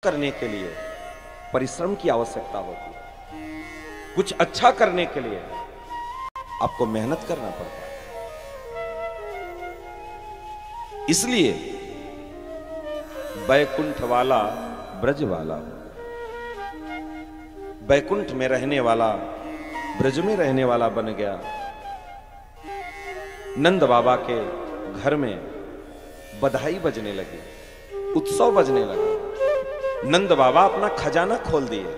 करने के लिए परिश्रम की आवश्यकता होती है। कुछ अच्छा करने के लिए आपको मेहनत करना पड़ता है। इसलिए बैकुंठ वाला ब्रज वाला, बैकुंठ में रहने वाला ब्रज में रहने वाला बन गया। नंद बाबा के घर में बधाई बजने लगी, उत्सव बजने लगा। नंद बाबा अपना खजाना खोल दिए,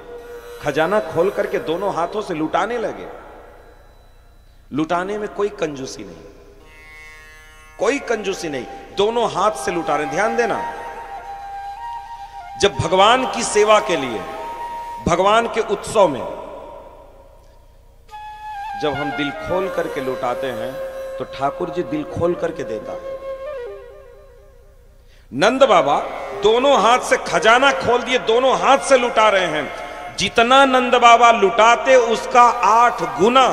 खजाना खोल करके दोनों हाथों से लुटाने लगे। लुटाने में कोई कंजूसी नहीं, कोई कंजूसी नहीं, दोनों हाथ से लुटा रहे। ध्यान देना, जब भगवान की सेवा के लिए, भगवान के उत्सव में जब हम दिल खोल करके लुटाते हैं तो ठाकुर जी दिल खोल करके देता है। नंद बाबा दोनों हाथ से खजाना खोल दिए, दोनों हाथ से लुटा रहे हैं। जितना नंद बाबा लुटाते उसका 8 गुना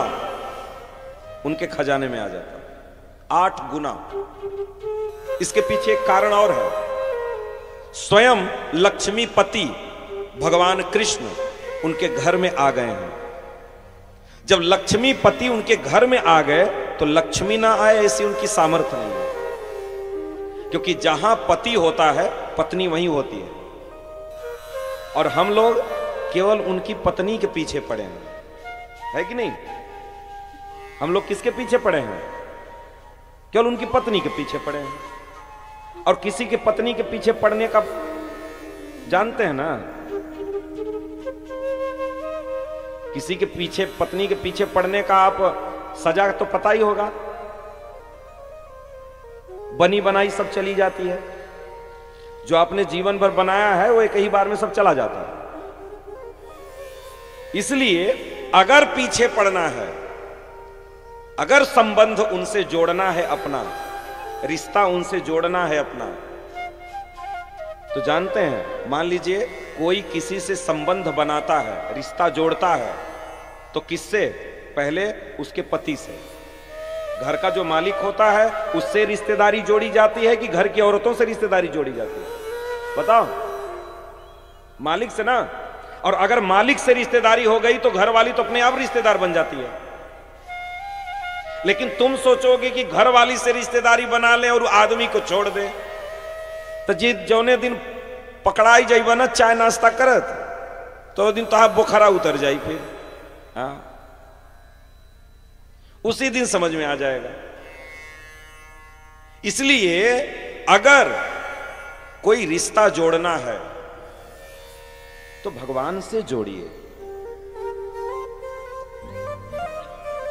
उनके खजाने में आ जाता, 8 गुना। इसके पीछे एक कारण और है। स्वयं लक्ष्मीपति भगवान कृष्ण उनके घर में आ गए हैं। जब लक्ष्मीपति उनके घर में आ गए तो लक्ष्मी ना आए ऐसी उनकी सामर्थ्य नहीं है, क्योंकि जहां पति होता है पत्नी वहीं होती है। और हम लोग केवल उनकी पत्नी के पीछे पड़े हैं, है कि नहीं? हम लोग किसके पीछे पड़े हैं? केवल उनकी पत्नी के पीछे पड़े हैं। और किसी के पत्नी के पीछे पड़ने का जानते हैं ना, किसी के पीछे, पत्नी के पीछे पड़ने का आप सजा तो पता ही होगा। बनी बनाई सब चली जाती है। जो आपने जीवन भर बनाया है वो एक ही बार में सब चला जाता है। इसलिए अगर पीछे पड़ना है, अगर संबंध उनसे जोड़ना है अपना, रिश्ता उनसे जोड़ना है अपना, तो जानते हैं, मान लीजिए कोई किसी से संबंध बनाता है, रिश्ता जोड़ता है, तो किससे? पहले उसके पति से। घर का जो मालिक होता है उससे रिश्तेदारी जोड़ी जाती है कि घर की औरतों से रिश्तेदारी जोड़ी जाती है? बताओ, मालिक से ना। और अगर मालिक से रिश्तेदारी हो गई तो घर वाली तो अपने आप रिश्तेदार बन जाती है। लेकिन तुम सोचोगे कि घर वाली से रिश्तेदारी बना ले और आदमी को छोड़ दे, तो जी जौने दिन पकड़ाई जाइबा ना चाय नाश्ता करत, तो दिन तो बुखारा उतर जाई फिर। हाँ, उसी दिन समझ में आ जाएगा। इसलिए अगर कोई रिश्ता जोड़ना है तो भगवान से जोड़िए,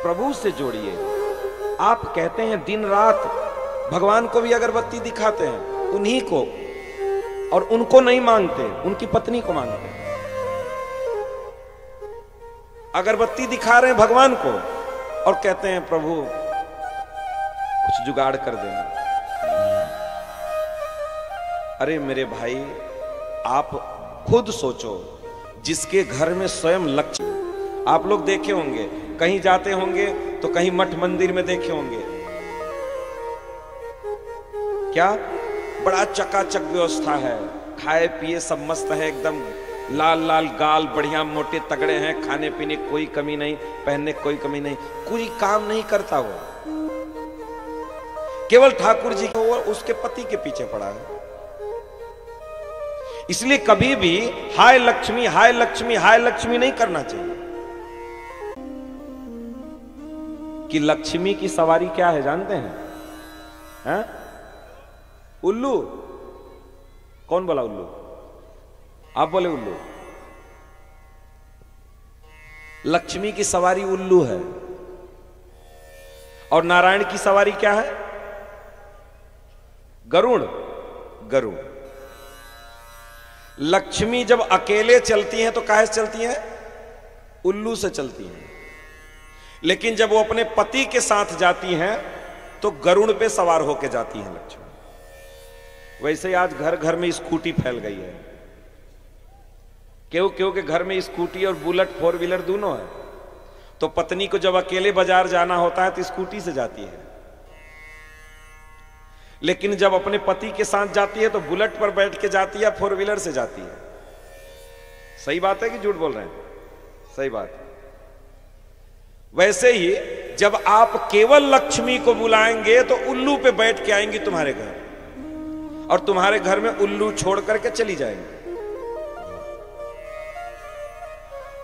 प्रभु से जोड़िए। आप कहते हैं दिन रात भगवान को भी अगरबत्ती दिखाते हैं, उन्हीं को, और उनको नहीं मांगते, उनकी पत्नी को मांगते हैं। अगरबत्ती दिखा रहे हैं भगवान को और कहते हैं प्रभु कुछ जुगाड़ कर देना। अरे मेरे भाई, आप खुद सोचो, जिसके घर में स्वयं लक्ष्मी, आप लोग देखे होंगे, कहीं जाते होंगे तो कहीं मठ मंदिर में देखे होंगे, क्या बड़ा चकाचक व्यवस्था है, खाए पिए सब मस्त है, एकदम लाल लाल गाल, बढ़िया मोटे तगड़े हैं, खाने पीने कोई कमी नहीं, पहनने कोई कमी नहीं, कोई काम नहीं करता वो, केवल ठाकुर जी को और उसके पति के पीछे पड़ा है। इसलिए कभी भी हाय लक्ष्मी हाय लक्ष्मी हाय लक्ष्मी नहीं करना चाहिए। कि लक्ष्मी की सवारी क्या है जानते हैं? उल्लू। कौन बोला उल्लू? आप बोले उल्लू। लक्ष्मी की सवारी उल्लू है। और नारायण की सवारी क्या है? गरुड़। गरुड़। लक्ष्मी जब अकेले चलती हैं तो काहे से चलती हैं? उल्लू से चलती हैं। लेकिन जब वो अपने पति के साथ जाती हैं तो गरुड़ पे सवार होकर जाती हैं लक्ष्मी। वैसे ही आज घर घर में स्कूटी फैल गई है। क्यों के घर में स्कूटी और बुलेट 4 व्हीलर दोनों है। तो पत्नी को जब अकेले बाजार जाना होता है तो स्कूटी से जाती है, लेकिन जब अपने पति के साथ जाती है तो बुलेट पर बैठ के जाती है, 4 व्हीलर से जाती है। सही बात है कि झूठ बोल रहे हैं? सही बात है। वैसे ही जब आप केवल लक्ष्मी को बुलाएंगे तो उल्लू पे बैठ के आएंगी तुम्हारे घर, और तुम्हारे घर में उल्लू छोड़ करके चली जाएंगी।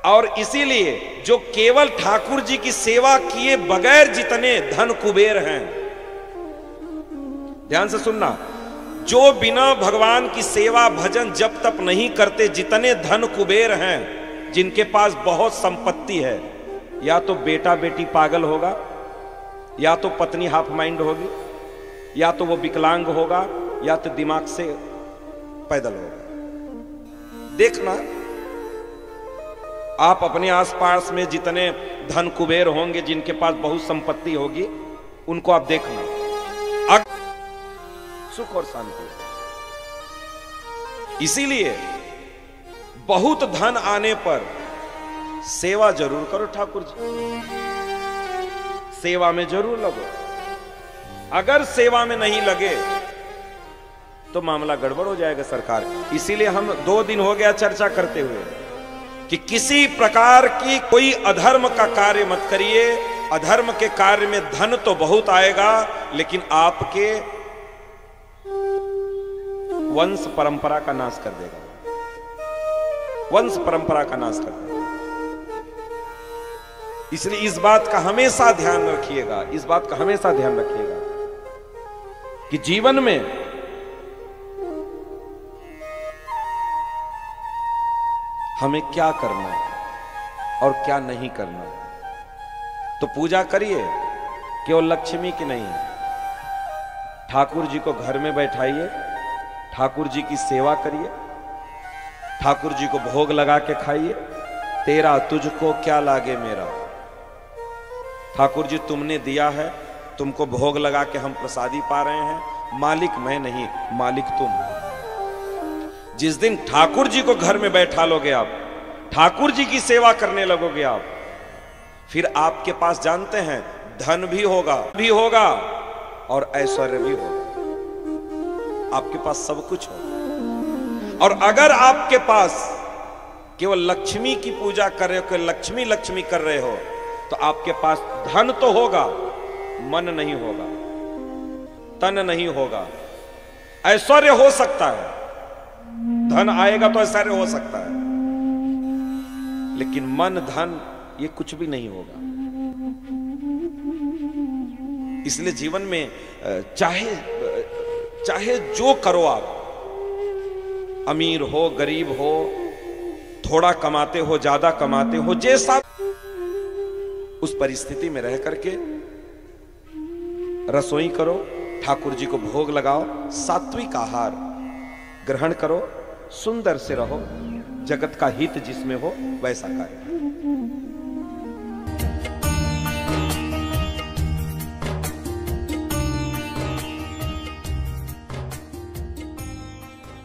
और इसीलिए जो केवल ठाकुर जी की सेवा किए बगैर जितने धन कुबेर हैं, ध्यान से सुनना, जो बिना भगवान की सेवा भजन जप तप नहीं करते, जितने धन कुबेर हैं, जिनके पास बहुत संपत्ति है, या तो बेटा बेटी पागल होगा, या तो पत्नी हाफ माइंड होगी, या तो वो विकलांग होगा, या तो दिमाग से पैदल होगा। देखना आप अपने आसपास में जितने धन कुबेर होंगे, जिनके पास बहुत संपत्ति होगी, उनको आप देखना, सुख और शांति। इसीलिए बहुत धन आने पर सेवा जरूर करो ठाकुर जी, सेवा में जरूर लगो। अगर सेवा में नहीं लगे तो मामला गड़बड़ हो जाएगा सरकार। इसीलिए हम 2 दिन हो गया चर्चा करते हुए कि किसी प्रकार की कोई अधर्म का कार्य मत करिए। अधर्म के कार्य में धन तो बहुत आएगा, लेकिन आपके वंश परंपरा का नाश कर देगा, वंश परंपरा का नाश कर देगा। इसलिए इस बात का हमेशा ध्यान रखिएगा, इस बात का हमेशा ध्यान रखिएगा कि जीवन में हमें क्या करना है और क्या नहीं करना है। तो पूजा करिए केवल लक्ष्मी की नहीं, ठाकुर जी को घर में बैठाइए, ठाकुर जी की सेवा करिए, ठाकुर जी को भोग लगा के खाइए। तेरा तुझको क्या लागे मेरा, ठाकुर जी तुमने दिया है, तुमको भोग लगा के हम प्रसादी पा रहे हैं, मालिक मैं नहीं, मालिक तुम। जिस दिन ठाकुर जी को घर में बैठा लोगे आप, ठाकुर जी की सेवा करने लगोगे आप, फिर आपके पास जानते हैं धन भी होगा और ऐश्वर्य भी होगा, आपके पास सब कुछ होगा। और अगर आपके पास केवल लक्ष्मी की पूजा कर रहे हो, केवल लक्ष्मी लक्ष्मी कर रहे हो, तो आपके पास धन तो होगा, मन नहीं होगा, तन नहीं होगा। ऐश्वर्य हो सकता है, धन आएगा तो ऐश्वर्य हो सकता है, लेकिन मन धन ये कुछ भी नहीं होगा। इसलिए जीवन में चाहे जो करो आप, अमीर हो गरीब हो, थोड़ा कमाते हो ज्यादा कमाते हो, जैसा उस परिस्थिति में रह करके रसोई करो, ठाकुर जी को भोग लगाओ, सात्विक आहार ग्रहण करो, सुंदर से रहो, जगत का हित जिसमें हो वैसा कार्य।